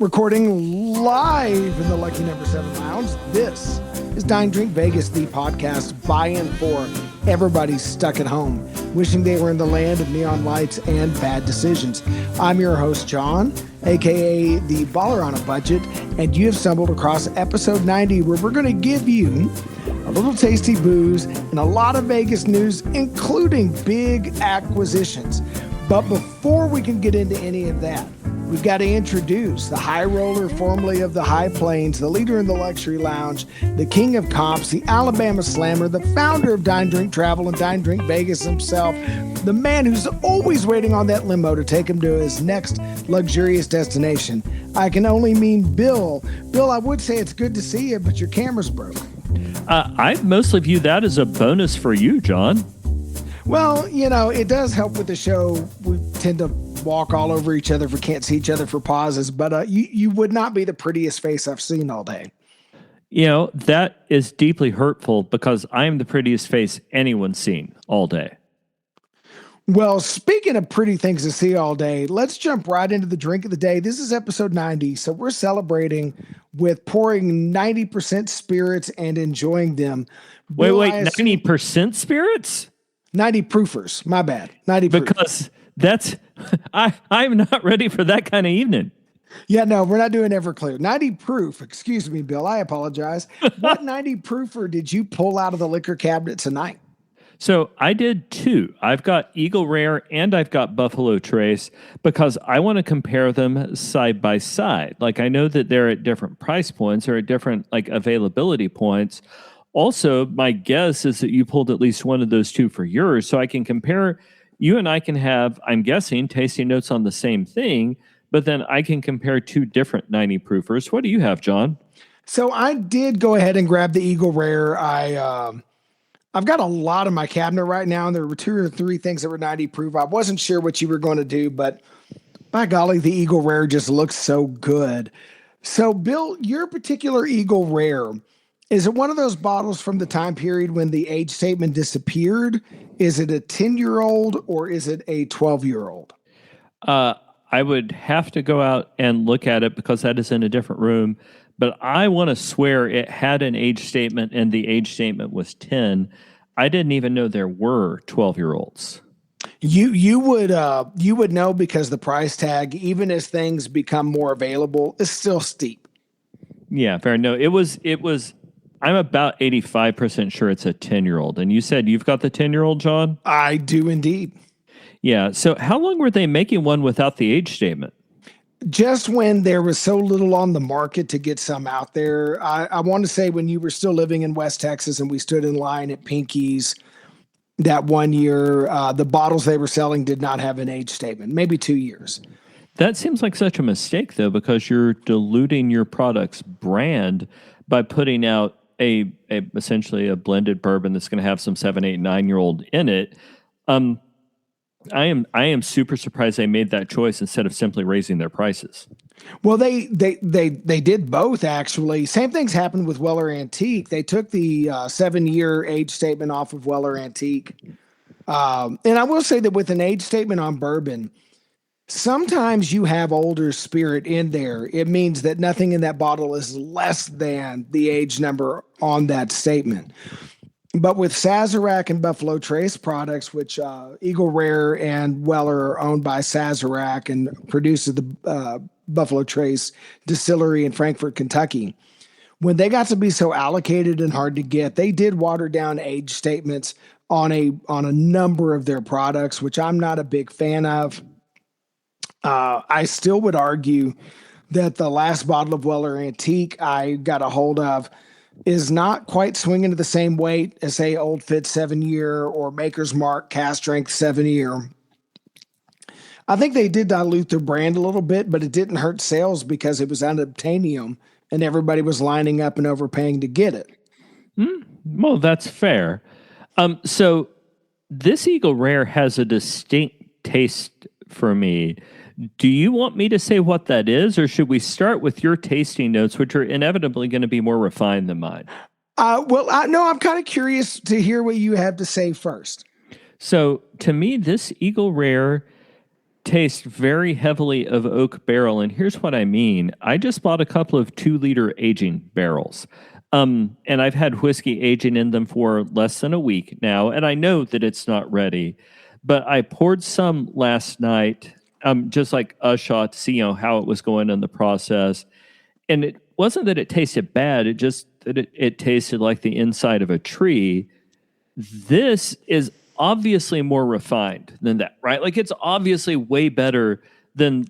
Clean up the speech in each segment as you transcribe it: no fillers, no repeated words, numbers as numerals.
Recording live in the Lucky Number 7 Lounge, this is Dine, Drink Vegas, the podcast by and for everybody stuck at home, wishing they were in the land of neon lights and bad decisions. I'm your host, John, a.k.a. the baller on a budget, and you have stumbled across episode 90, where we're going to give you a little tasty booze and a lot of Vegas news, including big acquisitions. But before we can get into any of that, we've got to introduce the high roller, formerly of the High Plains, the leader in the luxury lounge, the king of comps, the Alabama slammer, the founder of Dine, Drink, Travel, and Dine, Drink Vegas himself, the man who's always waiting on that limo to take him to his next luxurious destination. I can only mean Bill. Bill, I would say it's good to see you, but your camera's broke. I mostly view that as a bonus for you, John. Well, you know, it does help with the show. We tend to walk all over each other if we can't see each other for pauses, but you would not be the prettiest face I've seen all day. You know, that is deeply hurtful because I am the prettiest face anyone's seen all day. Well, speaking of pretty things to see all day, let's jump right into the drink of the day. This is episode 90, so we're celebrating with pouring 90% spirits and enjoying them. Wait, 90% spirits? 90 proofers, my bad. 90 proofers. Because that's, I'm not ready for that kind of evening. Yeah, no, we're not doing Everclear. 90 proof, excuse me, Bill, I apologize. What 90 proofer did you pull out of the liquor cabinet tonight? So I did two. I've got Eagle Rare and I've got Buffalo Trace because I want to compare them side by side. Like I know that they're at different price points or at different like availability points. Also, my guess is that you pulled at least one of those two for yours, so I can compare. You and I can have, I'm guessing, tasting notes on the same thing, but then I can compare two different 90 proofers. What do you have, John? So I did go ahead and grab the Eagle Rare. I've got a lot in my cabinet right now, and there were two or three things that were 90 proof. I wasn't sure what you were going to do, but by golly, the Eagle Rare just looks so good. So, Bill, your particular Eagle Rare, is it one of those bottles from the time period when the age statement disappeared? Is it a 10-year-old or is it a 12-year-old? I would have to go out and look at it because that is in a different room. But I want to swear it had an age statement and the age statement was 10. I didn't even know there were 12-year-olds. You would know because the price tag, even as things become more available, is still steep. Yeah, fair. No, it was. I'm about 85% sure it's a 10-year-old. And you said you've got the 10-year-old, John? I do indeed. Yeah. So how long were they making one without the age statement? Just when there was so little on the market to get some out there. I want to say when you were still living in West Texas and we stood in line at Pinky's that one year, the bottles they were selling did not have an age statement, maybe 2 years. That seems like such a mistake, though, because you're diluting your product's brand by putting out essentially a blended bourbon that's going to have some 7, 8, 9-year-old in it. I am super surprised they made that choice instead of simply raising their prices. Well, they did both, actually. Same things happened with Weller Antique. They took the 7-year age statement off of Weller Antique. And I will say that with an age statement on bourbon, sometimes you have older spirit in there. It means that nothing in that bottle is less than the age number on that statement. But with Sazerac and Buffalo Trace products, which Eagle Rare and Weller are owned by Sazerac and produces the Buffalo Trace distillery in Frankfort, Kentucky, when they got to be so allocated and hard to get, they did water down age statements on a number of their products, which I'm not a big fan of. I still would argue that the last bottle of Weller Antique I got a hold of is not quite swinging to the same weight as, say, Old Fit 7-year or Maker's Mark Cask Strength 7-year. I think they did dilute their brand a little bit, but it didn't hurt sales because it was unobtainium and everybody was lining up and overpaying to get it. Well, that's fair. So this Eagle Rare has a distinct taste for me. Do you want me to say what that is, or should we start with your tasting notes, which are inevitably going to be more refined than mine? I'm kind of curious to hear what you have to say first. So to me, this Eagle Rare tastes very heavily of oak barrel. And here's what I mean. I just bought a couple of 2-liter aging barrels. And I've had whiskey aging in them for less than a week now. And I know that it's not ready, but I poured some last night, just like a shot to see, how it was going in the process. And it wasn't that it tasted bad. It just that it tasted like the inside of a tree. This is obviously more refined than that, right? Like it's obviously way better than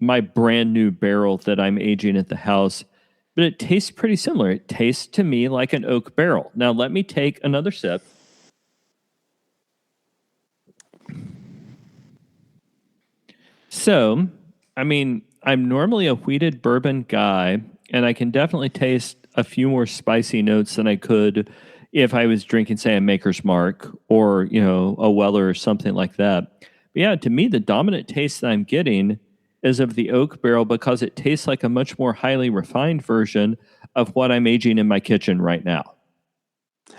my brand new barrel that I'm aging at the house, but it tastes pretty similar. It tastes to me like an oak barrel. Now let me take another sip. So, I mean, I'm normally a wheated bourbon guy, and I can definitely taste a few more spicy notes than I could if I was drinking, say, a Maker's Mark or, a Weller or something like that. But yeah, to me, the dominant taste that I'm getting is of the oak barrel because it tastes like a much more highly refined version of what I'm aging in my kitchen right now.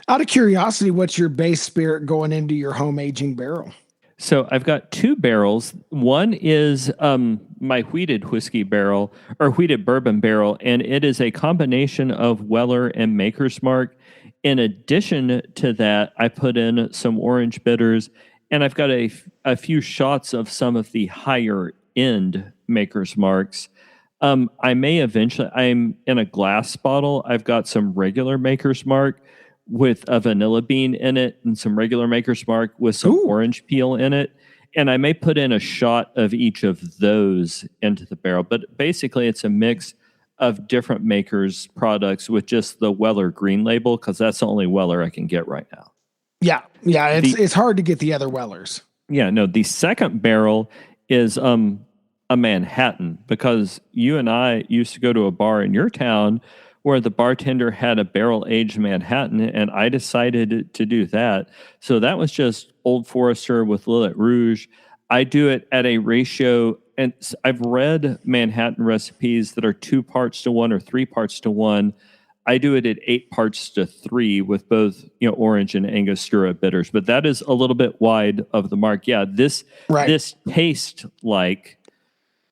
Out of curiosity, what's your base spirit going into your home aging barrel? So I've got 2 barrels. One is my wheated whiskey barrel or wheated bourbon barrel, and it is a combination of Weller and Maker's Mark. In addition to that, I put in some orange bitters, and I've got a few shots of some of the higher end Maker's Marks. I may eventually, I'm in a glass bottle. I've got some regular Maker's Mark with a vanilla bean in it and some regular Maker's Mark with some orange peel in it. And I may put in a shot of each of those into the barrel. But basically, it's a mix of different makers' products with just the Weller green label because that's the only Weller I can get right now. Yeah. It's hard to get the other Wellers. Yeah, no, the second barrel is a Manhattan because you and I used to go to a bar in your town where the bartender had a barrel-aged Manhattan, and I decided to do that. So that was just Old Forester with Lillet Rouge. I do it at a ratio, and I've read Manhattan recipes that are 2 parts to 1 or 3 parts to 1. I do it at 8 parts to 3 with both, orange and Angostura bitters, but that is a little bit wide of the mark. Yeah, this tastes like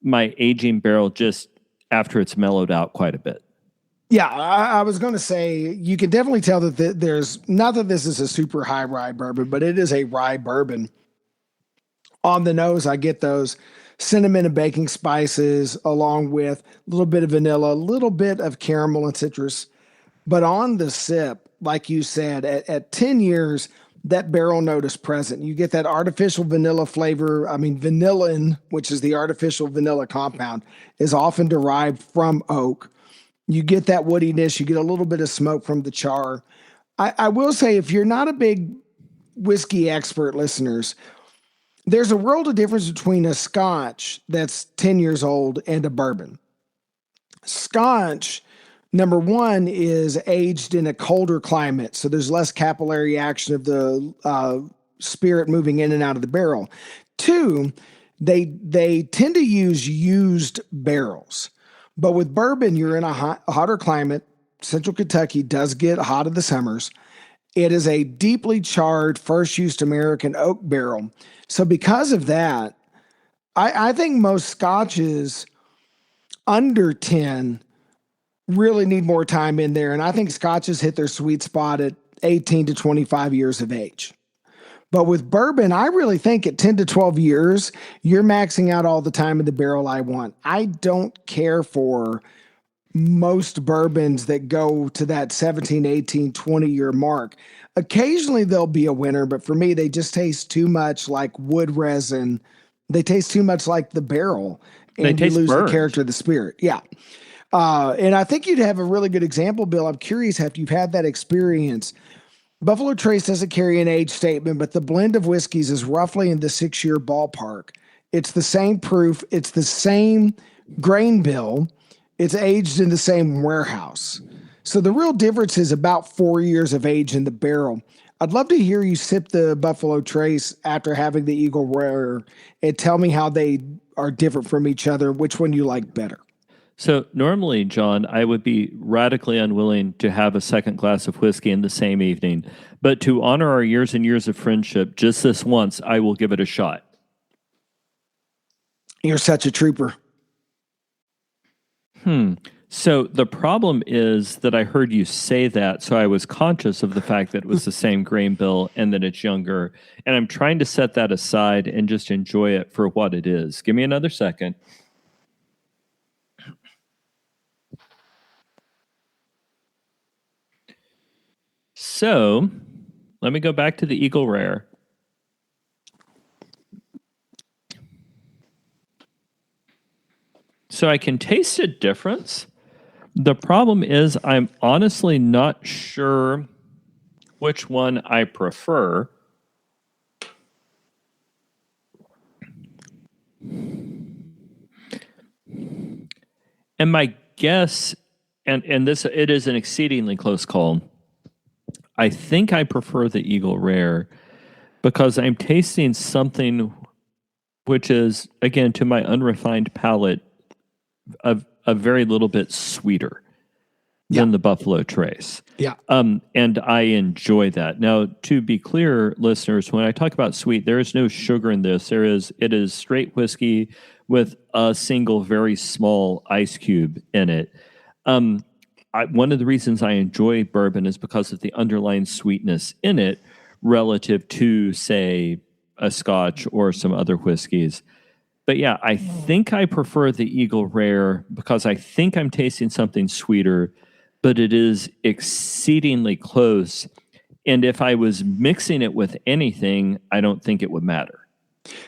my aging barrel just after it's mellowed out quite a bit. Yeah, I was going to say you can definitely tell that there's not that this is a super high rye bourbon, but it is a rye bourbon. On the nose, I get those cinnamon and baking spices along with a little bit of vanilla, a little bit of caramel and citrus. But on the sip, like you said, at 10 years, that barrel note is present. You get that artificial vanilla flavor. I mean, vanillin, which is the artificial vanilla compound, is often derived from oak. You get that woodiness. You get a little bit of smoke from the char. I will say, if you're not a big whiskey expert, listeners, there's a world of difference between a Scotch that's 10 years old and a bourbon. Scotch, number one, is aged in a colder climate, so there's less capillary action of the spirit moving in and out of the barrel. 2, they tend to use used barrels. But with bourbon, you're in a hotter climate. Central Kentucky does get hot in the summers. It is a deeply charred, first-use American oak barrel. So because of that, I think most Scotches under 10 really need more time in there. And I think Scotches hit their sweet spot at 18 to 25 years of age. But with bourbon, I really think at 10 to 12 years, you're maxing out all the time in the barrel I want. I don't care for most bourbons that go to that 17, 18, 20-year mark. Occasionally there'll be a winner, but for me, they just taste too much like wood resin. They taste too much like the barrel, and you lose the character of the spirit. Yeah. And I think you'd have a really good example, Bill. I'm curious if you've had that experience. Buffalo Trace doesn't carry an age statement, but the blend of whiskeys is roughly in the 6-year ballpark. It's the same proof. It's the same grain bill. It's aged in the same warehouse. So the real difference is about 4 years of age in the barrel. I'd love to hear you sip the Buffalo Trace after having the Eagle Rare and tell me how they are different from each other, which one you like better. So normally, John, I would be radically unwilling to have a second glass of whiskey in the same evening. But to honor our years and years of friendship, just this once, I will give it a shot. You're such a trooper. So the problem is that I heard you say that, so I was conscious of the fact that it was the same grain bill and that it's younger, and I'm trying to set that aside and just enjoy it for what it is. Give me another second. So let me go back to the Eagle Rare. So I can taste a difference. The problem is I'm honestly not sure which one I prefer. And my guess, and this it is an exceedingly close call. I think I prefer the Eagle Rare because I'm tasting something which is, again, to my unrefined palate, a very little bit sweeter than the Buffalo Trace. Yeah. And I enjoy that. Now, to be clear, listeners, when I talk about sweet, there is no sugar in this. It is straight whiskey with a single very small ice cube in it. One of the reasons I enjoy bourbon is because of the underlying sweetness in it relative to, say, a Scotch or some other whiskeys. But yeah, I think I prefer the Eagle Rare because I think I'm tasting something sweeter, but it is exceedingly close. And if I was mixing it with anything, I don't think it would matter.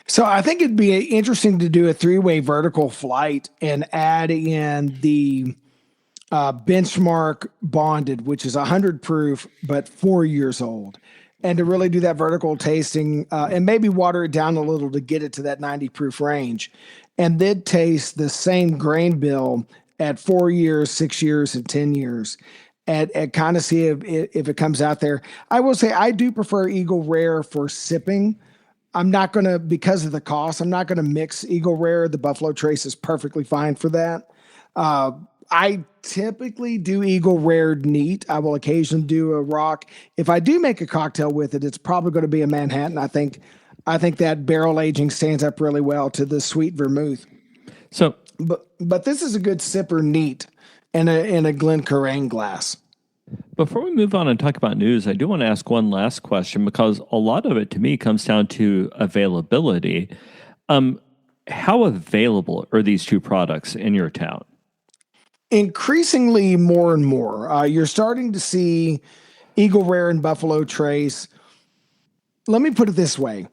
So I think it'd be interesting to do a 3-way vertical flight and add in the benchmark bonded, which is 100 proof, but 4 years old. And to really do that vertical tasting and maybe water it down a little to get it to that 90 proof range. And then taste the same grain bill at 4 years, 6 years, and 10 years. And kind of see if it comes out there. I will say I do prefer Eagle Rare for sipping. I'm not going to, because of the cost, I'm not going to mix Eagle Rare. The Buffalo Trace is perfectly fine for that. I typically do Eagle Rare neat. I will occasionally do a rock. If I do make a cocktail with it, it's probably going to be a Manhattan. I think that barrel aging stands up really well to the sweet vermouth. So, but this is a good sipper neat in a Glencairn glass. Before we move on and talk about news, I do want to ask one last question because a lot of it to me comes down to availability. How available are these two products in your town? Increasingly more and more. You're starting to see Eagle Rare and Buffalo Trace. Let me put it this way.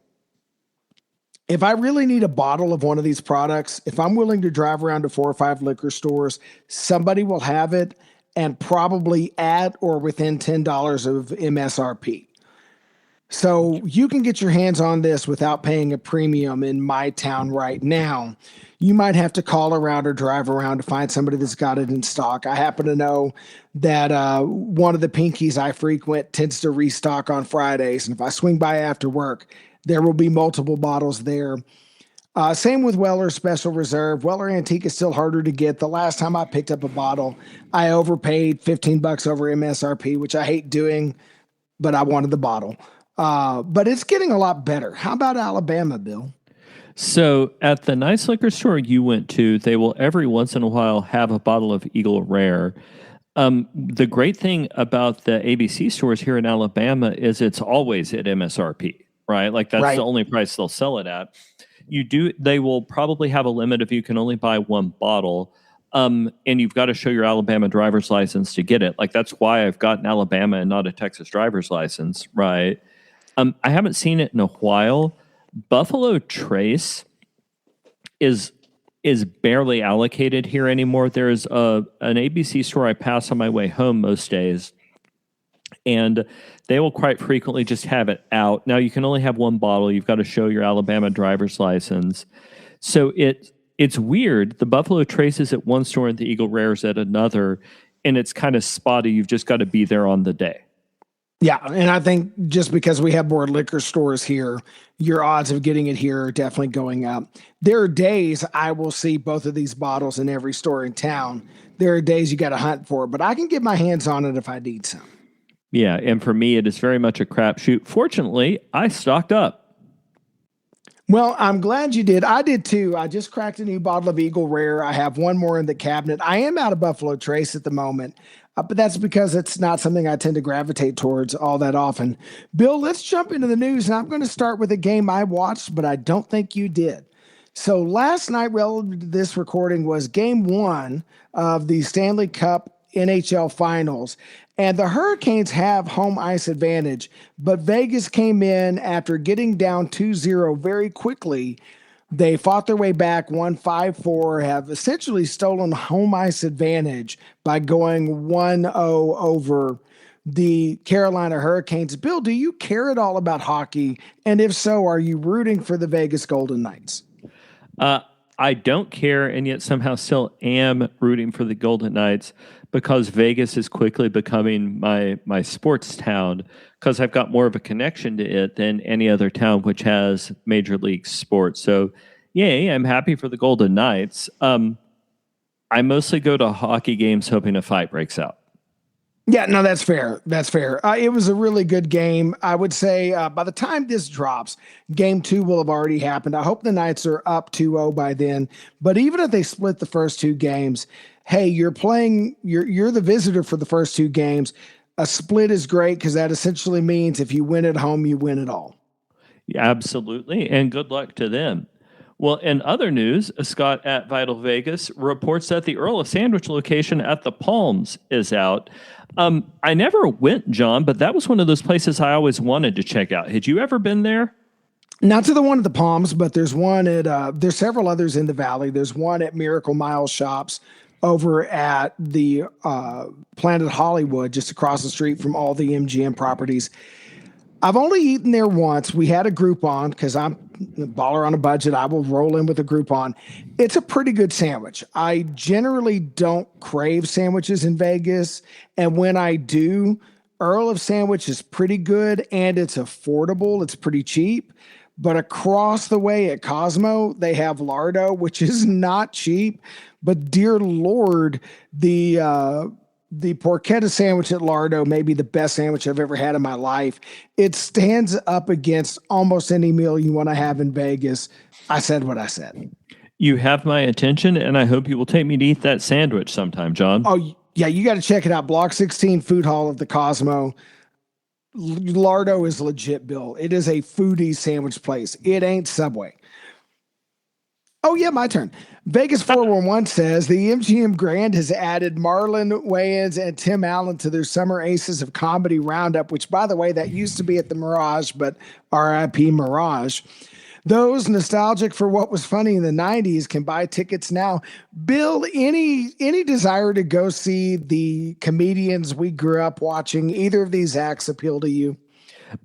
If I really need a bottle of one of these products, if I'm willing to drive around to 4 or 5 liquor stores, somebody will have it and probably at or within $10 of MSRP. So you can get your hands on this without paying a premium in my town right now. You might have to call around or drive around to find somebody that's got it in stock. I happen to know that one of the pinkies I frequent tends to restock on Fridays. And if I swing by after work, there will be multiple bottles there. Same with Weller Special Reserve. Weller Antique is still harder to get. The last time I picked up a bottle, I overpaid $15 over MSRP, which I hate doing, but I wanted the bottle. But it's getting a lot better. How about Alabama, Bill? So at the nice liquor store you went to, they will every once in a while have a bottle of Eagle Rare. The great thing about the ABC stores here in Alabama is it's always at MSRP, right? Like that's the only price they'll sell it at. They will probably have a limit if you can only buy one bottle. And you've got to show your Alabama driver's license to get it. Like that's why I've got an Alabama and not a Texas driver's license, right? I haven't seen it in a while. Buffalo Trace is barely allocated here anymore. There's an ABC store I pass on my way home most days, and they will quite frequently just have it out. Now, you can only have one bottle. You've got to show your Alabama driver's license. So it's weird. The Buffalo Trace is at one store and the Eagle Rare is at another, and it's kind of spotty. You've just got to be there on the day. Yeah, and I think just because we have more liquor stores here, your odds of getting it here are definitely going up. There are days I will see both of these bottles in every store in town. There are days you got to hunt for it, but I can get my hands on it if I need some. Yeah, and for me, it is very much a crapshoot. Fortunately, I stocked up. Well, I'm glad you did. I did too. I just cracked a new bottle of Eagle Rare. I have one more in the cabinet. I am out of Buffalo Trace at the moment, but that's because it's not something I tend to gravitate towards all that often. Bill, let's jump into the news, and I'm going to start with a game I watched, but I don't think you did. So last night, relative to this recording, was game one of the Stanley Cup NHL Finals. And the Hurricanes have home ice advantage, but Vegas came in after getting down 2-0 very quickly. They fought their way back, won 5-4, have essentially stolen home ice advantage by going 1-0 over the Carolina Hurricanes. Bill, do you care at all about hockey? And if so, are you rooting for the Vegas Golden Knights? I don't care, and yet somehow still am rooting for the Golden Knights because Vegas is quickly becoming my sports town because I've got more of a connection to it than any other town which has major league sports. So, yay, I'm happy for the Golden Knights. I mostly go to hockey games hoping a fight breaks out. Yeah, no, that's fair. That's fair. It was a really good game. I would say by the time this drops, game two will have already happened. I hope the Knights are up 2-0 by then. But even if they split the first two games, hey, you're the visitor for the first two games. A split is great because that essentially means if you win at home, you win it all. Yeah, absolutely. And good luck to them. Well, in other news, Scott at Vital Vegas reports that the Earl of Sandwich location at the Palms is out. I never went, John, but that was one of those places I always wanted to check out. Had you ever been there? Not to the one at the Palms, but there's one at there's several others in the Valley. There's one at Miracle Mile Shops over at the Planet Hollywood, just across the street from all the MGM properties. I've only eaten there once. We had a Groupon because I'm a baller on a budget. I will roll in with a Groupon. It's a pretty good sandwich. I generally don't crave sandwiches in Vegas. And when I do, Earl of Sandwich is pretty good and it's affordable. It's pretty cheap. But across the way at Cosmo, they have Lardo, which is not cheap. But dear Lord, the porchetta sandwich at Lardo may be the best sandwich I've ever had in my life. It stands up against almost any meal you want to have in Vegas. I said what I said. You have my attention, and I hope you will take me to eat that sandwich sometime, John. Oh, yeah, you got to check it out. Block 16 Food Hall of the Cosmo. Lardo is legit, Bill. It is a foodie sandwich place. It ain't Subway. Oh, yeah, my turn. Vegas 411 says the MGM Grand has added Marlon Wayans and Tim Allen to their Summer Aces of Comedy Roundup, which, by the way, that used to be at the Mirage, but RIP Mirage. Those nostalgic for what was funny in the 90s can buy tickets now. Bill, any desire to go see the comedians we grew up watching? Either of these acts appeal to you?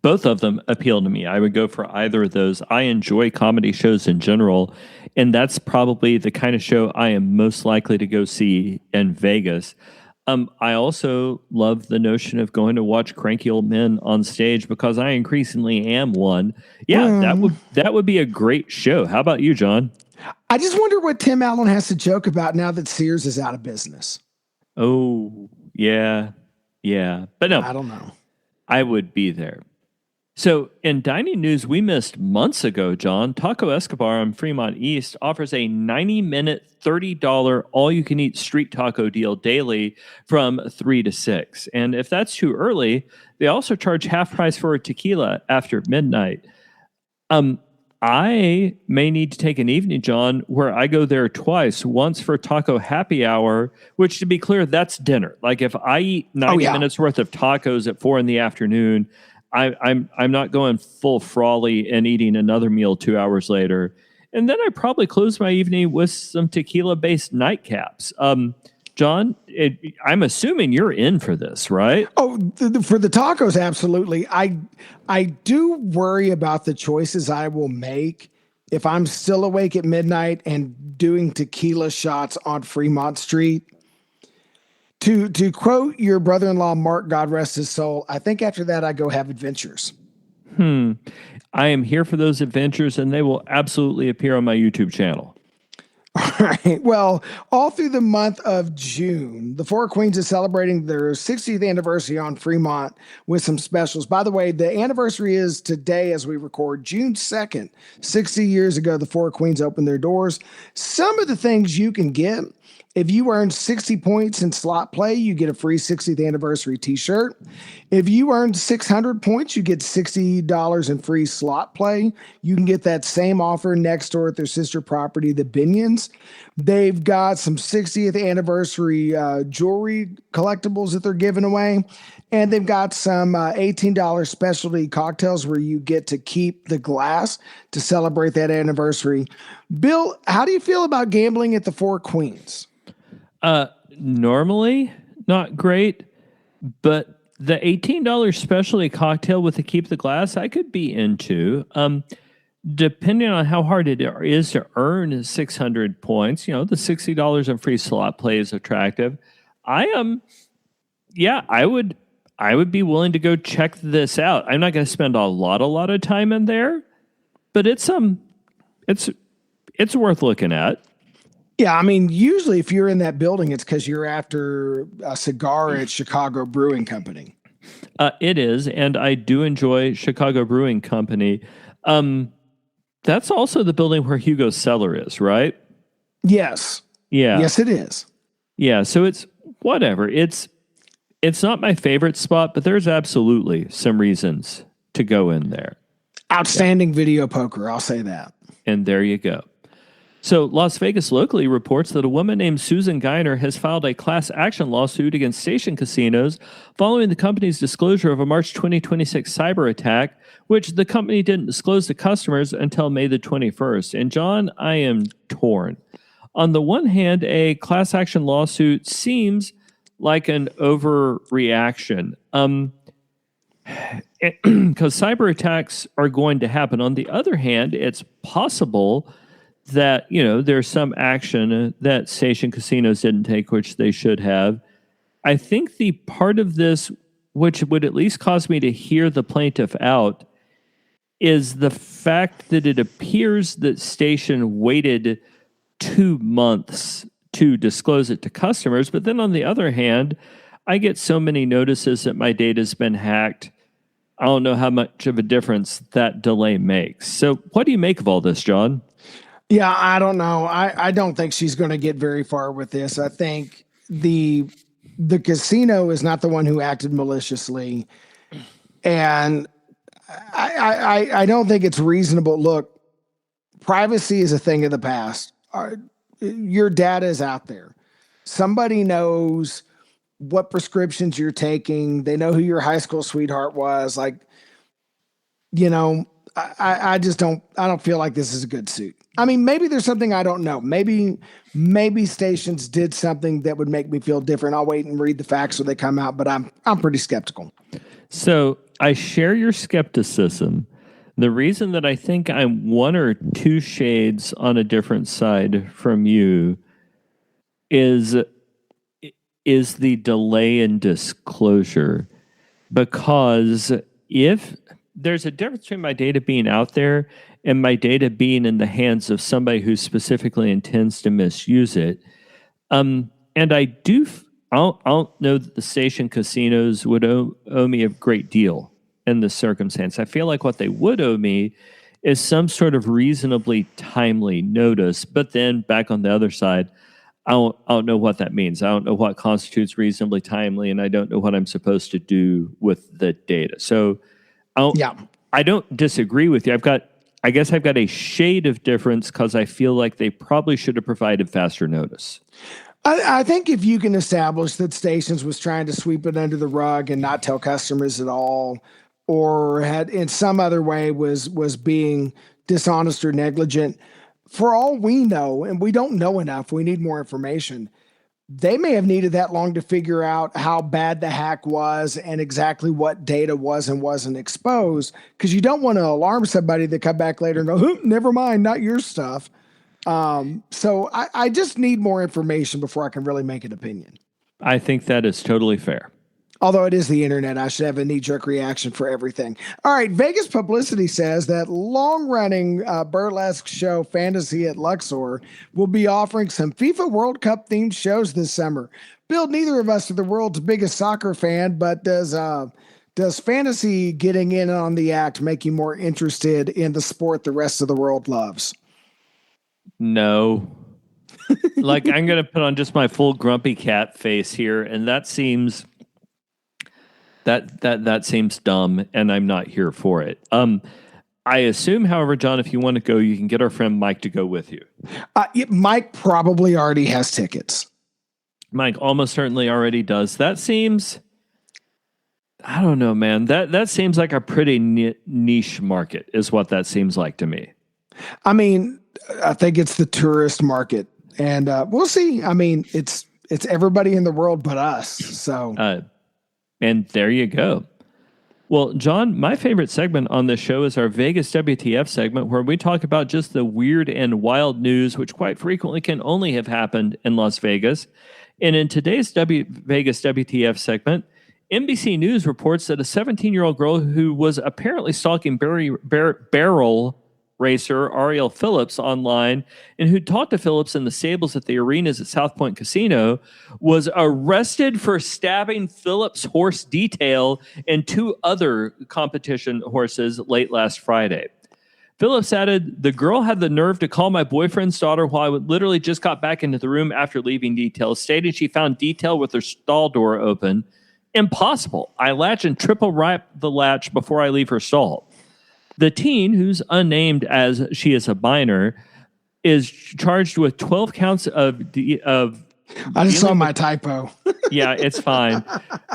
Both of them appeal to me. I would go for either of those. I enjoy comedy shows in general, and that's probably the kind of show I am most likely to go see in Vegas. I also love the notion of going to watch cranky old men on stage because I increasingly am one. Yeah, that would be a great show. How about you, John? I just wonder what Tim Allen has to joke about now that Sears is out of business. Oh, yeah. But no, I don't know. I would be there. So in dining news we missed months ago, John, Taco Escobar on Fremont East offers a 90-minute, $30 all-you-can-eat street taco deal daily from 3 to 6. And if that's too early, they also charge half price for a tequila after midnight. I may need to take an evening, John, where I go there twice, once for taco happy hour, which, to be clear, that's dinner. Like if I eat 90 minutes worth of tacos at 4 p.m, I'm not going full Frawley and eating another meal 2 hours later. And then I probably close my evening with some tequila-based nightcaps. John, I'm assuming you're in for this, right? Oh, for the tacos, absolutely. I do worry about the choices I will make if I'm still awake at midnight and doing tequila shots on Fremont Street. To quote your brother-in-law, Mark, God rest his soul, I think after that I go have adventures. I am here for those adventures, and they will absolutely appear on my YouTube channel. right. Well, all through the month of June, the Four Queens is celebrating their 60th anniversary on Fremont with some specials. By the way, the anniversary is today as we record, June 2nd. 60 years ago, the Four Queens opened their doors. Some of the things you can get: if you earn 60 points in slot play, you get a free 60th anniversary t-shirt. If you earn 600 points, you get $60 in free slot play. You can get that same offer next door at their sister property, the Binions. They've got some 60th anniversary jewelry collectibles that they're giving away. And they've got some $18 specialty cocktails where you get to keep the glass to celebrate that anniversary. Bill, how do you feel about gambling at the Four Queens? Normally not great, but the $18 specialty cocktail with the keep the glass, I could be into. Depending on how hard it is to earn 600 points, the $60 in free slot play is attractive. I would be willing to go check this out. I'm not going to spend a lot of time in there, but it's worth looking at. Yeah, I mean, usually if you're in that building, it's because you're after a cigar at Chicago Brewing Company. It is, and I do enjoy Chicago Brewing Company. That's also the building where Hugo's Cellar is, right? Yes. Yeah. Yes, it is. Yeah, so it's whatever. It's not my favorite spot, but there's absolutely some reasons to go in there. Outstanding video poker, I'll say that. And there you go. So Las Vegas locally reports that a woman named Susan Geiner has filed a class action lawsuit against Station Casinos following the company's disclosure of a March 2026 cyber attack, which the company didn't disclose to customers until May the 21st. And John, I am torn. On the one hand, a class action lawsuit seems like an overreaction. Because cyber attacks are going to happen. On the other hand, it's possible that, there's some action that Station Casinos didn't take, which they should have. I think the part of this, which would at least cause me to hear the plaintiff out, is the fact that it appears that Station waited 2 months to disclose it to customers. But then on the other hand, I get so many notices that my data's been hacked. I don't know how much of a difference that delay makes. So what do you make of all this, John? Yeah, I don't know. I don't think she's going to get very far with this. I think the casino is not the one who acted maliciously. And I don't think it's reasonable. Look, privacy is a thing of the past. Your data is out there. Somebody knows what prescriptions you're taking. They know who your high school sweetheart was. I don't feel like this is a good suit. I mean, maybe there's something I don't know. Maybe Stations did something that would make me feel different. I'll wait and read the facts when they come out, but I'm pretty skeptical. So I share your skepticism. The reason that I think I'm 1 or 2 shades on a different side from you is the delay in disclosure. Because if there's a difference between my data being out there and my data being in the hands of somebody who specifically intends to misuse it. And I don't know that the Station Casinos would owe me a great deal in this circumstance. I feel like what they would owe me is some sort of reasonably timely notice. But then back on the other side, I don't know what that means. I don't know what constitutes reasonably timely, and I don't know what I'm supposed to do with the data. So I don't disagree with you. I guess I've got a shade of difference because I feel like they probably should have provided faster notice. I think if you can establish that Stations was trying to sweep it under the rug and not tell customers at all, or had in some other way was being dishonest or negligent, for all we know, and we don't know enough, we need more information. They may have needed that long to figure out how bad the hack was and exactly what data was and wasn't exposed, because you don't want to alarm somebody that come back later and go, never mind, not your stuff. So I just need more information before I can really make an opinion. I think that is totally fair. Although it is the internet, I should have a knee-jerk reaction for everything. All right, Vegas Publicity says that long-running burlesque show Fantasy at Luxor will be offering some FIFA World Cup themed shows this summer. Bill, neither of us are the world's biggest soccer fan, but does fantasy getting in on the act make you more interested in the sport the rest of the world loves? No. Like, I'm going to put on just my full grumpy cat face here, and that seems dumb, and I'm not here for it. I assume, however, John, if you want to go, you can get our friend Mike to go with you. Mike probably already has tickets. Mike almost certainly already does. That seems, I don't know, man. That seems like a pretty niche market, is what that seems like to me. I mean, I think it's the tourist market, and we'll see. I mean, it's everybody in the world but us. So, and there you go. Well, John, my favorite segment on this show is our Vegas WTF segment, where we talk about just the weird and wild news, which quite frequently can only have happened in Las Vegas. And in today's Vegas WTF segment, NBC News reports that a 17-year-old girl who was apparently stalking barrel racer Ariel Phillips online and who talked to Phillips in the stables at the arenas at South Point Casino was arrested for stabbing Phillips' horse Detail and two other competition horses late last Friday. Phillips added, "The girl had the nerve to call my boyfriend's daughter while I literally just got back into the room after leaving Detail, stating she found Detail with her stall door open. Impossible. I latch and triple wrap the latch before I leave her stall." The teen, who's unnamed as she is a minor, is charged with 12 counts of I just saw my typo. Yeah, it's fine.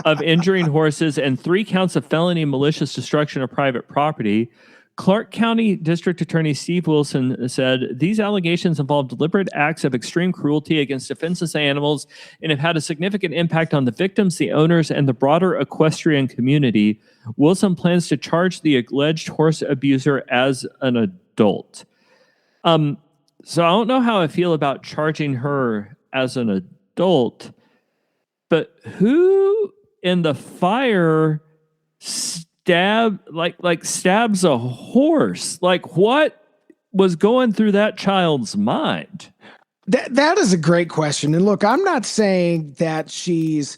Of injuring horses and 3 counts of felony malicious destruction of private property. Clark County District Attorney Steve Wilson said these allegations involve deliberate acts of extreme cruelty against defenseless animals and have had a significant impact on the victims, the owners, and the broader equestrian community. Wilson plans to charge the alleged horse abuser as an adult. So I don't know how I feel about charging her as an adult, but who in the fire stabs a horse? Like, what was going through that child's mind? That is a great question. And look, I'm not saying that she's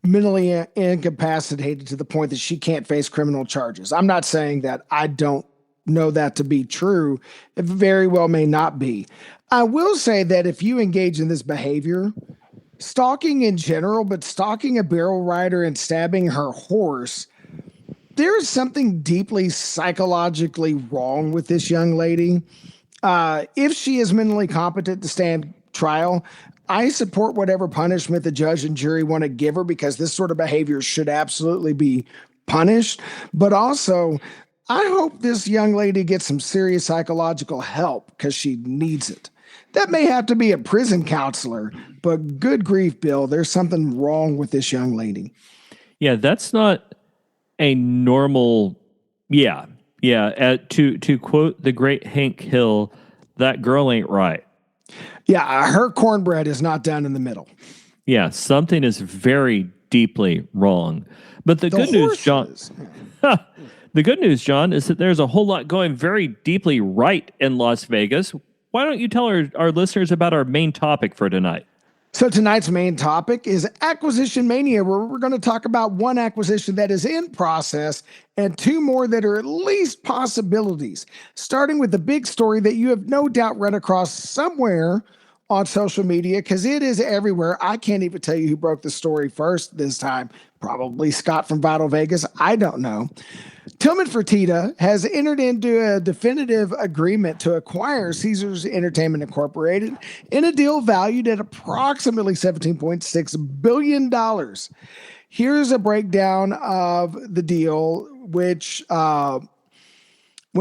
mentally incapacitated to the point that she can't face criminal charges. I'm not saying that. I don't know that to be true. It very well may not be. I will say that if you engage in this behavior, stalking in general, but stalking a barrel rider and stabbing her horse, there is something deeply psychologically wrong with this young lady. If she is mentally competent to stand trial, I support whatever punishment the judge and jury want to give her, because this sort of behavior should absolutely be punished. But also, I hope this young lady gets some serious psychological help, because she needs it. That may have to be a prison counselor, but good grief, Bill, there's something wrong with this young lady. Yeah, that's not a normal. Yeah. To quote the great Hank Hill, that girl ain't right. Yeah, her cornbread is not down in the middle. Yeah, something is very deeply wrong. But the good news, John, the good news, John, is that there's a whole lot going very deeply right in Las Vegas. Why don't you tell our listeners about our main topic for tonight? So tonight's main topic is Acquisition Mania, where we're going to talk about one acquisition that is in process and two more that are at least possibilities, starting with the big story that you have no doubt run across somewhere on social media, because it is everywhere. I can't even tell you who broke the story first this time. Probably Scott from Vital Vegas. I don't know. Tillman Fertitta has entered into a definitive agreement to acquire Caesars Entertainment Incorporated in a deal valued at approximately $17.6 billion. Here's a breakdown of the deal, which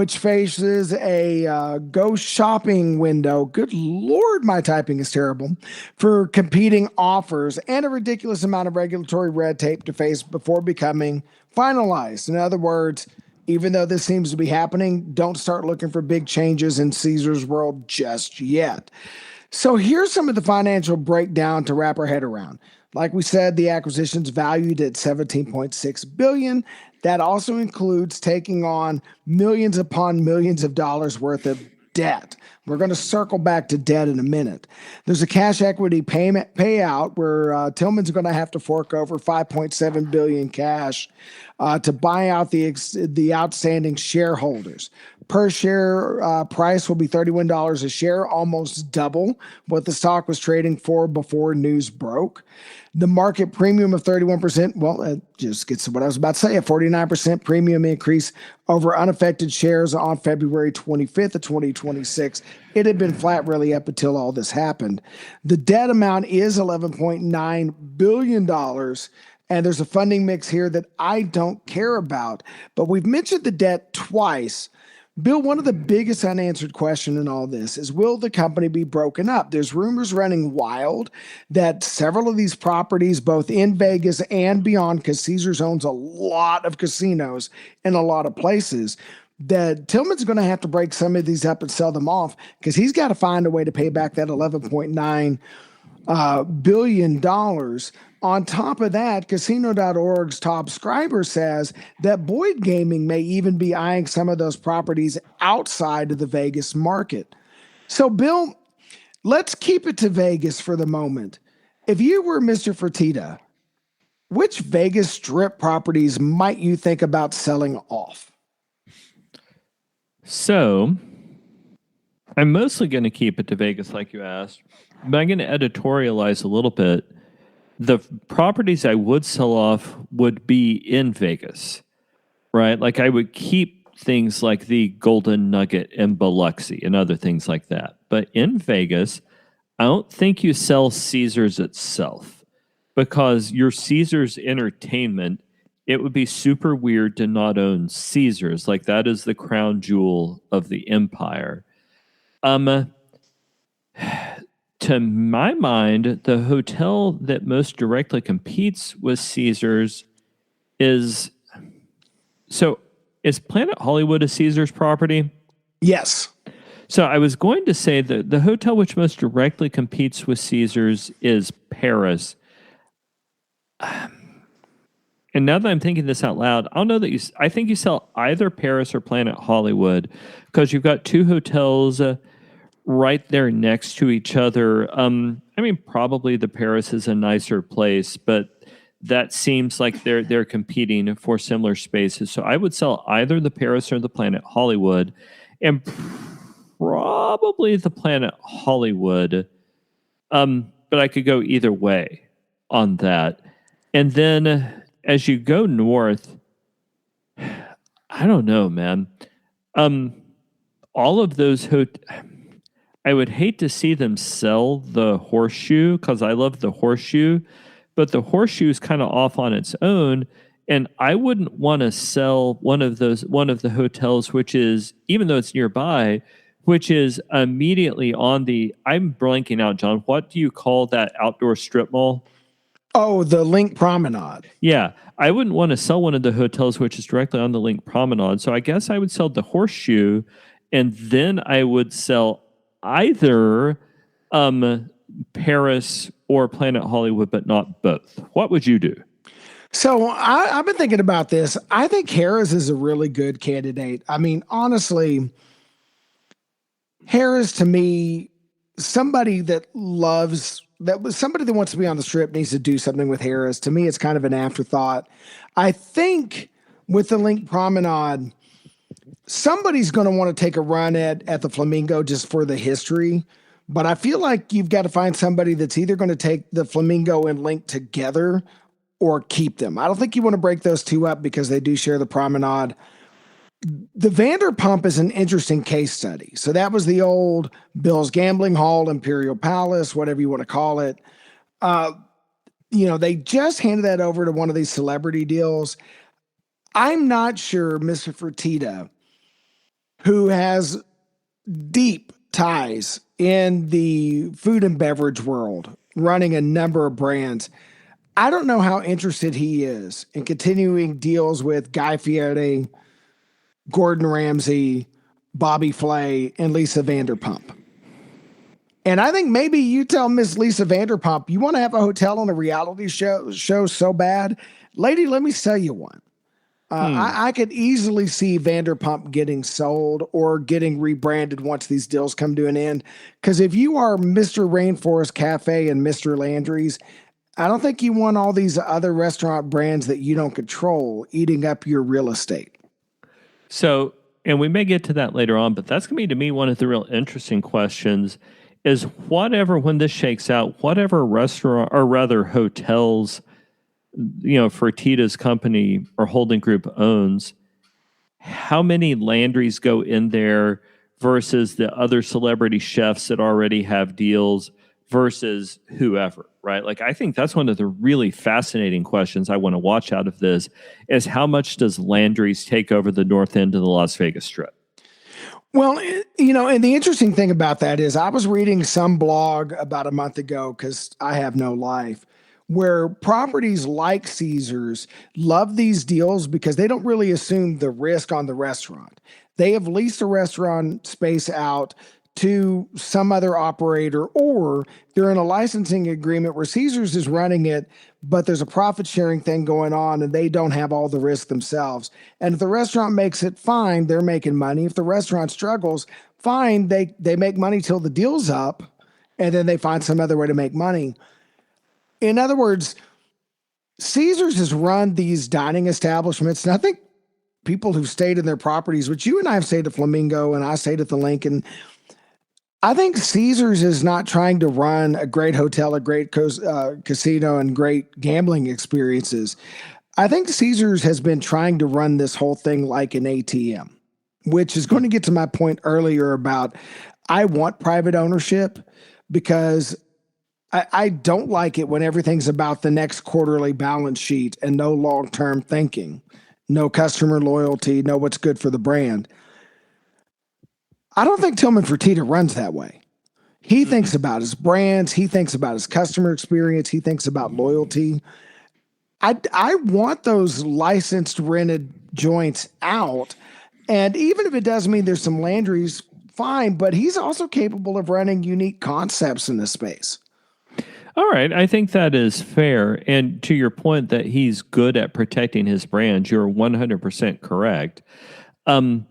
faces a go shopping window. Good Lord, my typing is terrible. For competing offers and a ridiculous amount of regulatory red tape to face before becoming finalized. In other words, even though this seems to be happening, don't start looking for big changes in Caesar's world just yet. So here's some of the financial breakdown to wrap our head around. Like we said, the acquisition's valued at 17.6 billion. That also includes taking on millions upon millions of dollars worth of debt. We're going to circle back to debt in a minute. There's a cash equity payment payout where Tillman's going to have to fork over 5.7 billion cash to buy out the outstanding shareholders. Per share price will be $31 a share, almost double what the stock was trading for before news broke. The market premium of 31%, well, it just gets to what I was about to say, a 49% premium increase over unaffected shares on February 25th of 2026. It had been flat really up until all this happened. The debt amount is $11.9 billion. And there's a funding mix here that I don't care about. But we've mentioned the debt twice. Bill, one of the biggest unanswered questions in all this is, will the company be broken up? There's rumors running wild that several of these properties, both in Vegas and beyond, because Caesars owns a lot of casinos in a lot of places, that Tillman's going to have to break some of these up and sell them off because he's got to find a way to pay back that $11.9 billion. On top of that, Casino.org's top subscriber says that Boyd Gaming may even be eyeing some of those properties outside of the Vegas market. So, Bill, let's keep it to Vegas for the moment. If you were Mr. Fertitta, which Vegas Strip properties might you think about selling off? So, I'm mostly going to keep it to Vegas, like you asked, but I'm going to editorialize a little bit. The properties I would sell off would be in Vegas, right? Like I would keep things like the Golden Nugget and Biloxi and other things like that. But in Vegas, I don't think you sell Caesars itself because your Caesars entertainment, it would be super weird to not own Caesars. Like that is the crown jewel of the empire. To my mind, the hotel that most directly competes with Caesars is Planet Hollywood a Caesars property? Yes. So I was going to say that the hotel which most directly competes with Caesars is Paris. And now that I'm thinking this out loud, I don't know that I think you sell either Paris or Planet Hollywood because you've got two hotels right there next to each other. I mean, probably the Paris is a nicer place, but that seems like they're competing for similar spaces. So I would sell either the Paris or the Planet Hollywood, and probably the Planet Hollywood. But I could go either way on that. And then as you go north, I don't know, man. All of those I would hate to see them sell the Horseshoe because I love the Horseshoe, but the Horseshoe is kind of off on its own. And I wouldn't want to sell one of the hotels, which is, even though it's nearby, which is immediately on I'm blanking out, John. What do you call that outdoor strip mall? Oh, the Link Promenade. Yeah. I wouldn't want to sell one of the hotels, which is directly on the Link Promenade. So I guess I would sell the Horseshoe, and then I would sell either Paris or Planet Hollywood, but not both. What would you do? So I've been thinking about this. I think Harrah's is a really good candidate. I mean, honestly, Harrah's to me, somebody that wants to be on the strip needs to do something with Harrah's. To me, it's kind of an afterthought. I think with the Link Promenade, somebody's going to want to take a run at the Flamingo just for the history. But I feel like you've got to find somebody that's either going to take the Flamingo and Link together or keep them. I don't think you want to break those two up because they do share the promenade. The Vanderpump is an interesting case study. So that was the old Bill's Gambling Hall, Imperial Palace, whatever you want to call it. They just handed that over to one of these celebrity deals. I'm not sure Mr. Fertitta, who has deep ties in the food and beverage world, running a number of brands. I don't know how interested he is in continuing deals with Guy Fieri, Gordon Ramsay, Bobby Flay, and Lisa Vanderpump. And I think maybe you tell Miss Lisa Vanderpump, you want to have a hotel on a reality show so bad, lady. Let me sell you one. Hmm. I could easily see Vanderpump getting sold or getting rebranded once these deals come to an end. Because if you are Mr. Rainforest Cafe and Mr. Landry's, I don't think you want all these other restaurant brands that you don't control eating up your real estate. So, and we may get to that later on, but that's going to be to me one of the real interesting questions is whatever, when this shakes out, whatever restaurant or rather hotels, Fertitta's company or holding group owns, how many Landrys go in there versus the other celebrity chefs that already have deals versus whoever, right? Like, I think that's one of the really fascinating questions I want to watch out of this is how much does Landry's take over the north end of the Las Vegas Strip? Well, and the interesting thing about that is I was reading some blog about a month ago because I have no life where properties like Caesars love these deals because they don't really assume the risk on the restaurant. They have leased a restaurant space out to some other operator, or they're in a licensing agreement where Caesars is running it, but there's a profit sharing thing going on and they don't have all the risk themselves. And if the restaurant makes it, fine, they're making money. If the restaurant struggles, fine, they make money till the deal's up and then they find some other way to make money. In other words, Caesars has run these dining establishments, and I think people who've stayed in their properties, which you and I have stayed at Flamingo and I stayed at the Lincoln, I think Caesars is not trying to run a great hotel, a great casino, and great gambling experiences. I think Caesars has been trying to run this whole thing like an ATM, which is going to get to my point earlier about I want private ownership because I don't like it when everything's about the next quarterly balance sheet and no long term thinking, no customer loyalty, no what's good for the brand. I don't think Tillman Fertitta runs that way. He thinks about his brands. He thinks about his customer experience. He thinks about loyalty. I want those licensed rented joints out. And even if it does mean there's some Landry's, fine. But he's also capable of running unique concepts in this space. All right, I think that is fair. And to your point that he's good at protecting his brand, you're 100% correct. I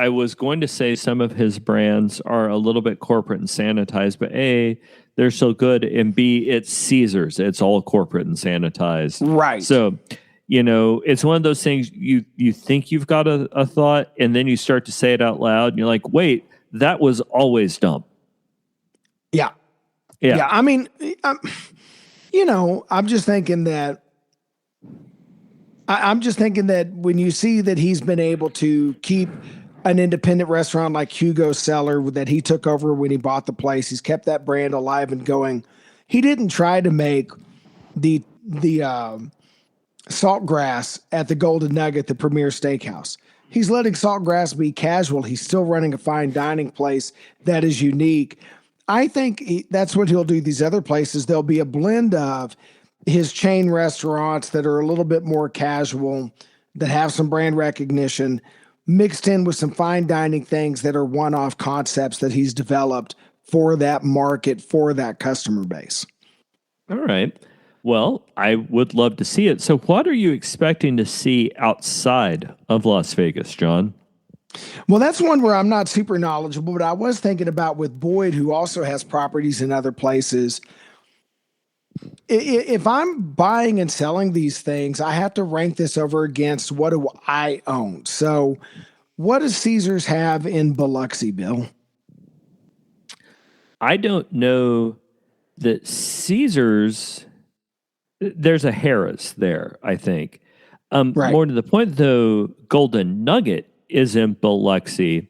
was going to say some of his brands are a little bit corporate and sanitized, but A, they're so good, and B, it's Caesars. It's all corporate and sanitized. Right. So, it's one of those things you think you've got a thought, and then you start to say it out loud, and you're like, wait, that was always dumb. Yeah. Yeah. Yeah. I mean, I'm just thinking that I'm just thinking that when you see that he's been able to keep an independent restaurant like Hugo's Cellar that he took over when he bought the place, he's kept that brand alive and going. He didn't try to make the Saltgrass at the Golden Nugget the premier steakhouse. He's letting Saltgrass be casual. He's still running a fine dining place that is unique. I think that's what he'll do. These other places, there'll be a blend of his chain restaurants that are a little bit more casual, that have some brand recognition, mixed in with some fine dining things that are one-off concepts that he's developed for that market, for that customer base. All right. Well, I would love to see it. So what are you expecting to see outside of Las Vegas, John? Well, that's one where I'm not super knowledgeable, but I was thinking about with Boyd, who also has properties in other places. If I'm buying and selling these things, I have to rank this over against what do I own. So what does Caesars have in Biloxi, Bill? I don't know that Caesars, there's a Harris there, I think. Right. More to the point, though, Golden Nugget is in Biloxi.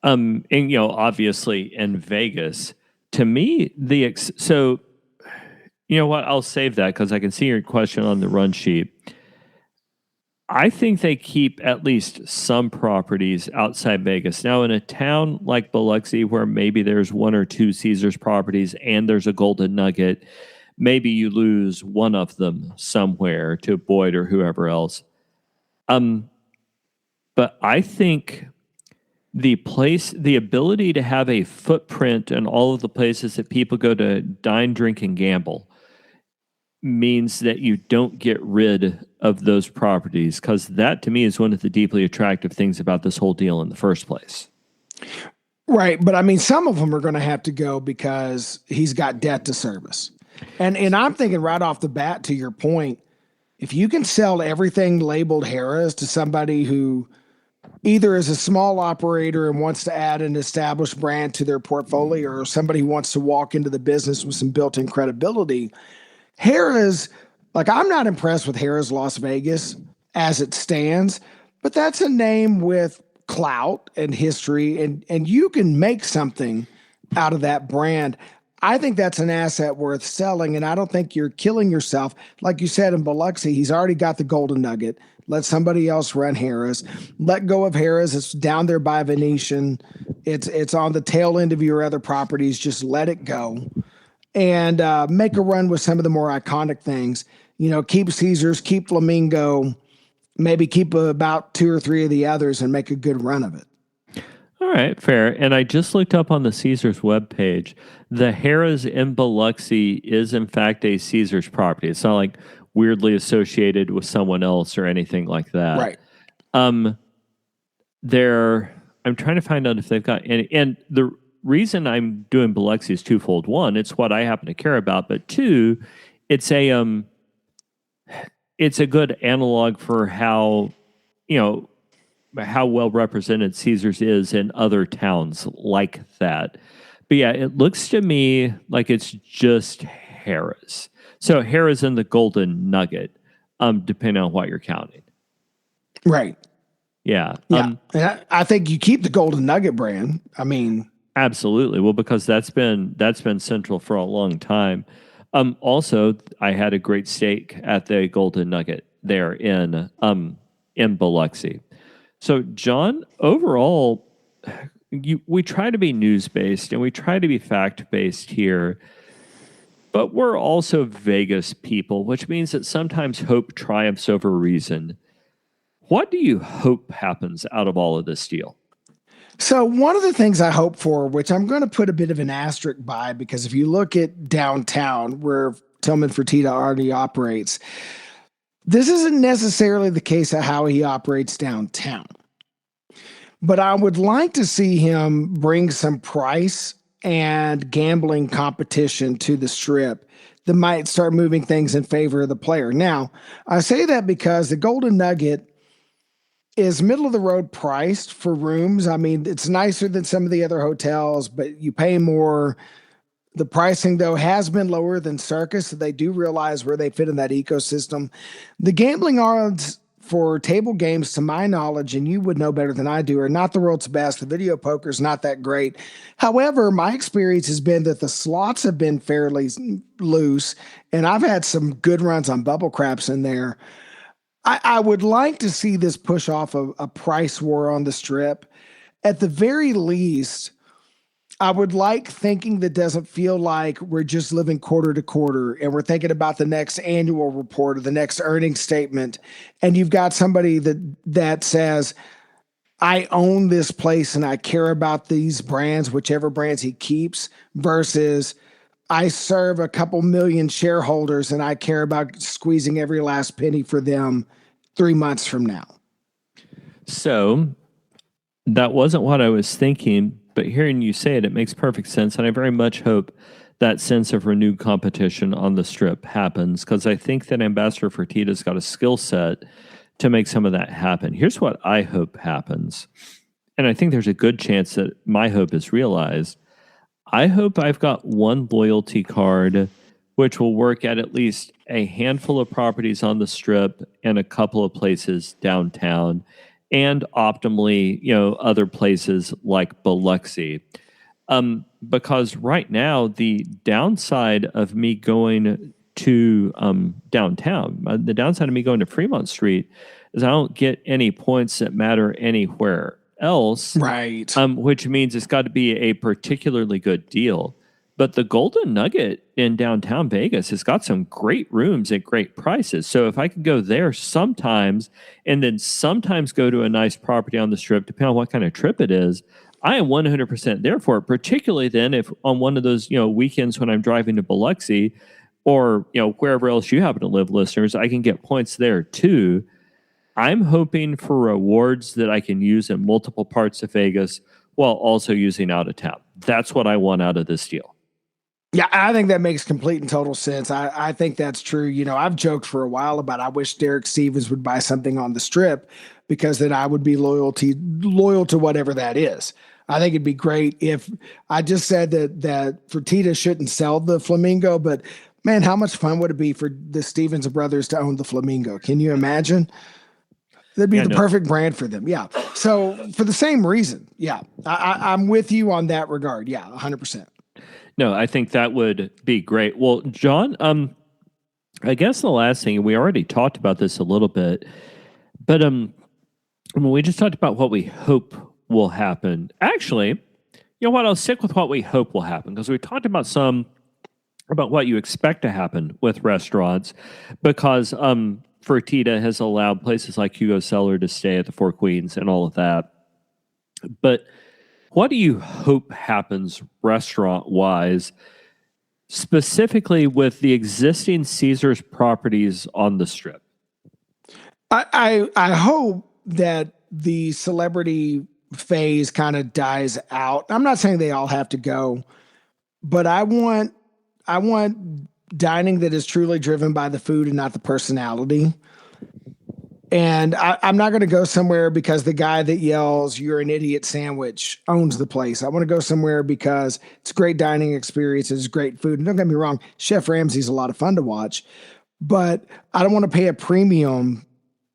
And, obviously in Vegas. To me, so, you know what? I'll save that because I can see your question on the run sheet. I think they keep at least some properties outside Vegas. Now, in a town like Biloxi, where maybe there's one or two Caesars properties and there's a Golden Nugget, maybe you lose one of them somewhere to Boyd or whoever else. But I think the ability to have a footprint in all of the places that people go to dine, drink, and gamble means that you don't get rid of those properties, because that to me is one of the deeply attractive things about this whole deal in the first place. Right. But I mean, some of them are going to have to go because he's got debt to service. And I'm thinking right off the bat, to your point, if you can sell everything labeled Harrah's to somebody who either is a small operator and wants to add an established brand to their portfolio, or somebody who wants to walk into the business with some built-in credibility, Harrah's, like, I'm not impressed with Harrah's Las Vegas as it stands, but that's a name with clout and history, and you can make something out of that brand. I think that's an asset worth selling, and I don't think you're killing yourself. Like you said, in Biloxi, he's already got the Golden Nugget. Let somebody else run Harrah's. Let go of Harrah's. It's down there by Venetian. It's on the tail end of your other properties. Just let it go and make a run with some of the more iconic things. You know, keep Caesars, keep Flamingo, maybe keep about 2 or 3 of the others and make a good run of it. All right, fair. And I just looked up on the Caesars webpage. The Harrah's in Biloxi is, in fact, a Caesars property. It's not like weirdly associated with someone else or anything like that. Right. I'm trying to find out if they've got any. And the reason I'm doing Biloxi is twofold. One, it's what I happen to care about. But two, it's a good analog for how, how well represented Caesars is in other towns like that. But yeah, it looks to me like it's just Harrah's. So Harrah's in the Golden Nugget, depending on what you're counting. Right. Yeah. Yeah. And I think you keep the Golden Nugget brand. I mean, absolutely. Well, because that's been central for a long time. Also, I had a great steak at the Golden Nugget there in Biloxi. So, John, overall, we try to be news-based and we try to be fact-based here, but we're also Vegas people, which means that sometimes hope triumphs over reason. What do you hope happens out of all of this deal? So one of the things I hope for, which I'm going to put a bit of an asterisk by, because if you look at downtown where Tillman Fertitta already operates, this isn't necessarily the case of how he operates downtown. But I would like to see him bring some price and gambling competition to the Strip that might start moving things in favor of the player. Now, I say that because the Golden Nugget is middle of the road priced for rooms. I mean, it's nicer than some of the other hotels, but you pay more. The pricing, though, has been lower than Circus, so they do realize where they fit in that ecosystem. The gambling odds for table games, to my knowledge, and you would know better than I do, are not the world's best. The video poker is not that great. However, my experience has been that the slots have been fairly loose, and I've had some good runs on bubble craps in there. I would like to see this push off a price war on the Strip. At the very least, I would like thinking that doesn't feel like we're just living quarter to quarter and we're thinking about the next annual report or the next earnings statement. And you've got somebody that says, I own this place and I care about these brands, whichever brands he keeps, versus I serve a couple million shareholders and I care about squeezing every last penny for them 3 months from now. So that wasn't what I was thinking, but hearing you say it, it makes perfect sense. And I very much hope that sense of renewed competition on the Strip happens, because I think that Ambassador Fertitta's got a skill set to make some of that happen. Here's what I hope happens. And I think there's a good chance that my hope is realized. I hope I've got one loyalty card which will work at least a handful of properties on the Strip and a couple of places downtown, and optimally, other places like Biloxi. Because right now, the downside of me going to downtown, the downside of me going to Fremont Street is I don't get any points that matter anywhere else. Right. Which means it's got to be a particularly good deal. But the Golden Nugget in downtown Vegas has got some great rooms at great prices. So if I could go there sometimes and then sometimes go to a nice property on the strip, depending on what kind of trip it is, I am 100% there for it, particularly then if on one of those, weekends when I'm driving to Biloxi or, wherever else you happen to live, listeners, I can get points there too. I'm hoping for rewards that I can use in multiple parts of Vegas while also using out of town. That's what I want out of this deal. Yeah, I think that makes complete and total sense. I think that's true. I've joked for a while about I wish Derek Stevens would buy something on the strip because then I would be loyal to whatever that is. I think it'd be great if I just said that Fertitta shouldn't sell the Flamingo, but man, how much fun would it be for the Stevens brothers to own the Flamingo? Can you imagine? That'd be the perfect brand for them. Yeah. So for the same reason, yeah, I'm with you on that regard. Yeah, 100%. No, I think that would be great. Well, John, I guess the last thing, we already talked about this a little bit, but we just talked about what we hope will happen. Actually, you know what? I'll stick with what we hope will happen because we talked about what you expect to happen with restaurants because Fertitta has allowed places like Hugo Cellar to stay at the Four Queens and all of that. But what do you hope happens restaurant-wise, specifically with the existing Caesars properties on the Strip? I hope that the celebrity phase kind of dies out. I'm not saying they all have to go, but I want dining that is truly driven by the food and not the personality. And I'm not going to go somewhere because the guy that yells, "You're an idiot sandwich," owns the place. I want to go somewhere because it's a great dining experience. It's great food. And don't get me wrong, Chef Ramsay's a lot of fun to watch, but I don't want to pay a premium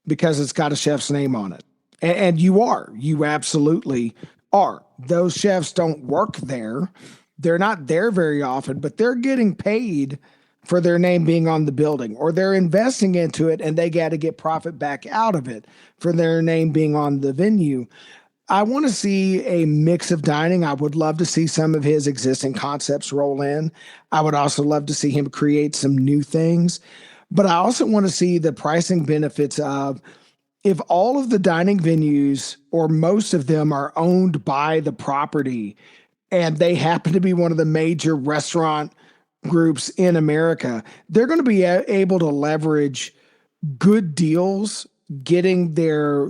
because it's got a chef's name on it. And you absolutely are. Those chefs don't work there. They're not there very often, but they're getting paid for their name being on the building, or they're investing into it and they got to get profit back out of it for their name being on the venue. I want to see a mix of dining. I would love to see some of his existing concepts roll in. I would also love to see him create some new things, but I also want to see the pricing benefits of if all of the dining venues or most of them are owned by the property and they happen to be one of the major restaurant groups in America, they're going to be able to leverage good deals, getting their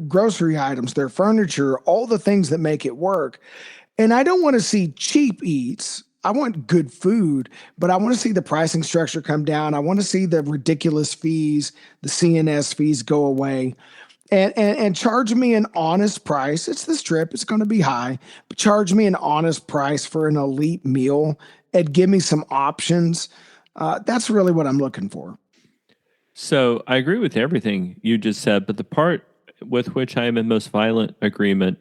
grocery items, their furniture, all the things that make it work. And I don't want to see cheap eats. I want good food, but I want to see the pricing structure come down. I want to see the ridiculous fees, the CNS fees go away. And charge me an honest price. It's the Strip. It's going to be high, but charge me an honest price for an elite meal and give me some options. That's really what I'm looking for. So I agree with everything you just said, but the part with which I am in most violent agreement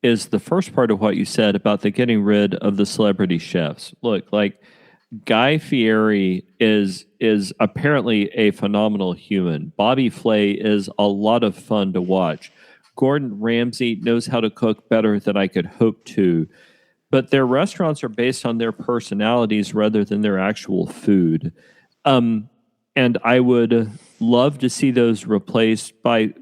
is the first part of what you said about the getting rid of the celebrity chefs. Look, like Guy Fieri is apparently a phenomenal human. Bobby Flay is a lot of fun to watch. Gordon Ramsay knows how to cook better than I could hope to. But their restaurants are based on their personalities rather than their actual food. And I would love to see those replaced by,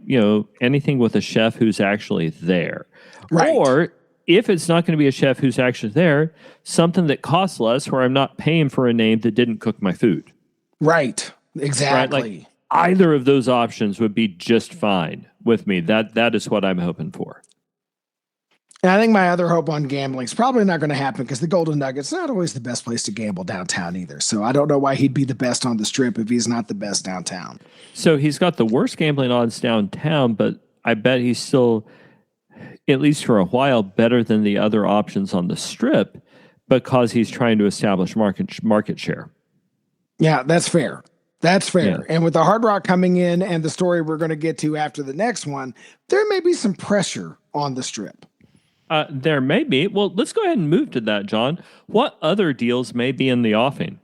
anything with a chef who's actually there. Right. Or if it's not going to be a chef who's actually there, something that costs less where I'm not paying for a name that didn't cook my food. Right. Exactly. Right? Like, either of those options would be just fine with me. That is what I'm hoping for. And I think my other hope on gambling is probably not going to happen because the Golden Nugget's not always the best place to gamble downtown either. So I don't know why he'd be the best on the Strip if he's not the best downtown. So he's got the worst gambling odds downtown, but I bet he's still, at least for a while, better than the other options on the Strip because he's trying to establish market share. Yeah, that's fair. That's fair. Yeah. And with the Hard Rock coming in and the story we're going to get to after the next one, there may be some pressure on the Strip. There may be. Well, let's go ahead and move to that, John. What other deals may be in the offing?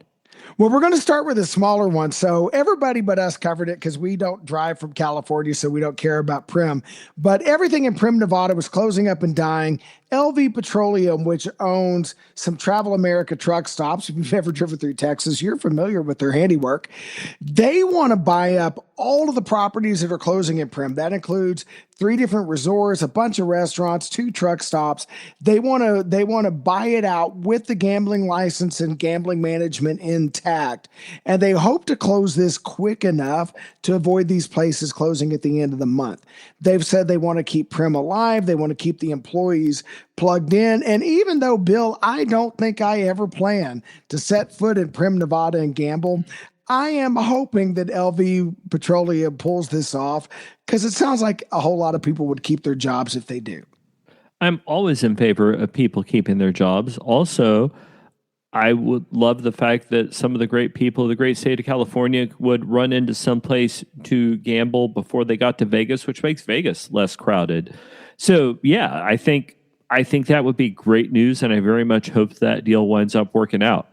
Well, we're going to start with a smaller one. So everybody but us covered it because we don't drive from California, so we don't care about Primm. But everything in Primm, Nevada was closing up and dying. LV Petroleum, which owns some Travel America truck stops. If you've ever driven through Texas, you're familiar with their handiwork. They want to buy up all of the properties that are closing in Primm. That includes 3 different resorts, a bunch of restaurants, 2 truck stops. They want to buy it out with the gambling license and gambling management intact. And they hope to close this quick enough to avoid these places closing at the end of the month. They've said they want to keep Primm alive. They want to keep the employees plugged in. And even though, Bill, I don't think I ever plan to set foot in Primm, Nevada and gamble, I am hoping that LV Petroleum pulls this off, because it sounds like a whole lot of people would keep their jobs if they do. I'm always in favor of people keeping their jobs. Also, I would love the fact that some of the great people of the great state of California would run into some place to gamble before they got to Vegas, which makes Vegas less crowded. So, yeah, I think that would be great news, and I very much hope that deal winds up working out.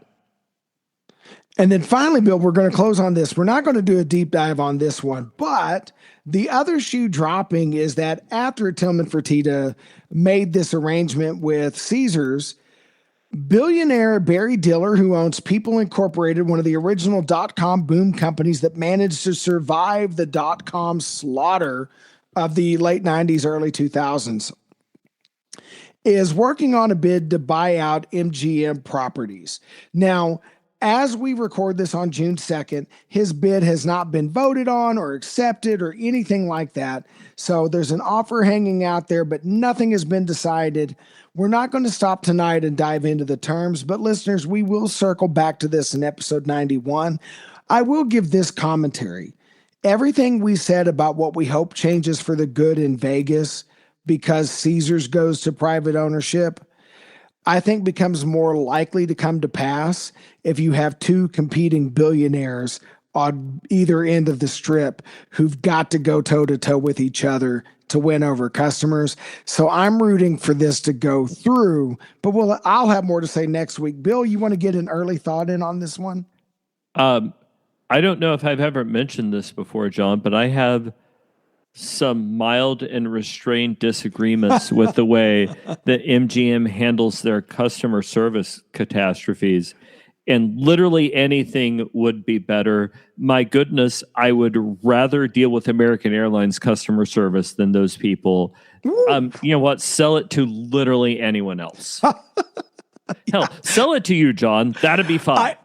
And then finally, Bill, we're going to close on this. We're not going to do a deep dive on this one, but the other shoe dropping is that after Tillman Fertitta made this arrangement with Caesars, billionaire Barry Diller, who owns People Incorporated, one of the original dot-com boom companies that managed to survive the dot-com slaughter of the late 90s, early 2000s, is working on a bid to buy out MGM Properties. Now, as we record this on June 2nd, his bid has not been voted on or accepted or anything like that. So there's an offer hanging out there, but nothing has been decided. We're not going to stop tonight and dive into the terms, but listeners, we will circle back to this in episode 91. I will give this commentary. Everything we said about what we hope changes for the good in Vegas because Caesars goes to private ownership, I think becomes more likely to come to pass if you have 2 competing billionaires on either end of the strip who've got to go toe-to-toe with each other to win over customers. So I'm rooting for this to go through, but I'll have more to say next week. Bill, you want to get an early thought in on this one? I don't know if I've ever mentioned this before, John, but I have some mild and restrained disagreements with the way that MGM handles their customer service catastrophes. And literally anything would be better. My goodness, I would rather deal with American Airlines customer service than those people. You know what? Sell it to literally anyone else. Hell, sell it to you, John. That'd be fine.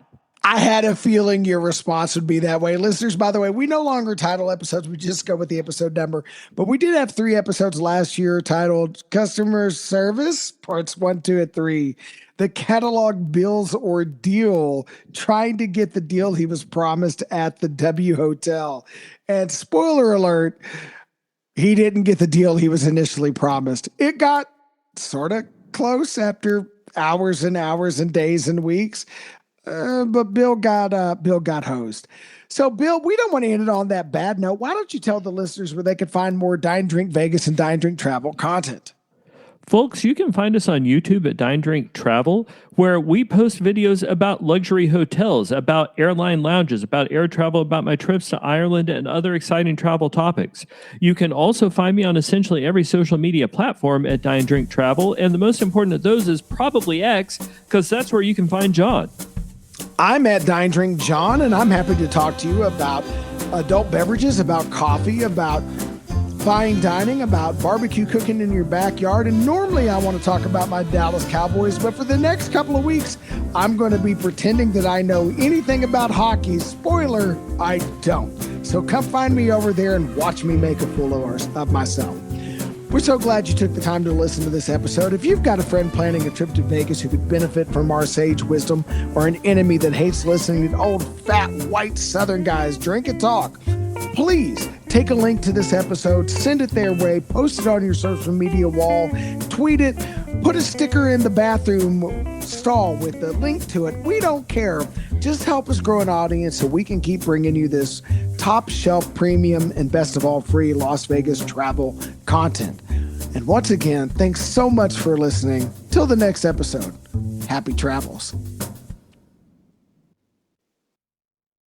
I had a feeling your response would be that way. Listeners, by the way, we no longer title episodes. We just go with the episode number. But we did have 3 episodes last year titled Customer Service, Parts 1, 2, and 3. The catalog Bill's ordeal, trying to get the deal he was promised at the W Hotel. And spoiler alert, he didn't get the deal he was initially promised. It got sort of close after hours and hours and days and weeks. But Bill got hosed. So, Bill, we don't want to end it on that bad note. Why don't you tell the listeners where they can find more Dine Drink Vegas and Dine Drink Travel content? Folks, you can find us on YouTube at Dine Drink Travel, where we post videos about luxury hotels, about airline lounges, about air travel, about my trips to Ireland, and other exciting travel topics. You can also find me on essentially every social media platform at Dine Drink Travel, and the most important of those is probably X, because that's where you can find John. I'm at Dine Drink John, and I'm happy to talk to you about adult beverages, about coffee, about fine dining, about barbecue cooking in your backyard. And normally I want to talk about my Dallas Cowboys, but for the next couple of weeks, I'm going to be pretending that I know anything about hockey. Spoiler, I don't. So come find me over there and watch me make a fool of myself. We're so glad you took the time to listen to this episode. If you've got a friend planning a trip to Vegas who could benefit from our sage wisdom, or an enemy that hates listening to old, fat, white Southern guys drink and talk, please take a link to this episode, send it their way, post it on your social media wall, tweet it, put a sticker in the bathroom stall with the link to it. We don't care. Just help us grow an audience so we can keep bringing you this top shelf premium and best of all free Las Vegas travel content. And once again, thanks so much for listening. Till the next episode, happy travels.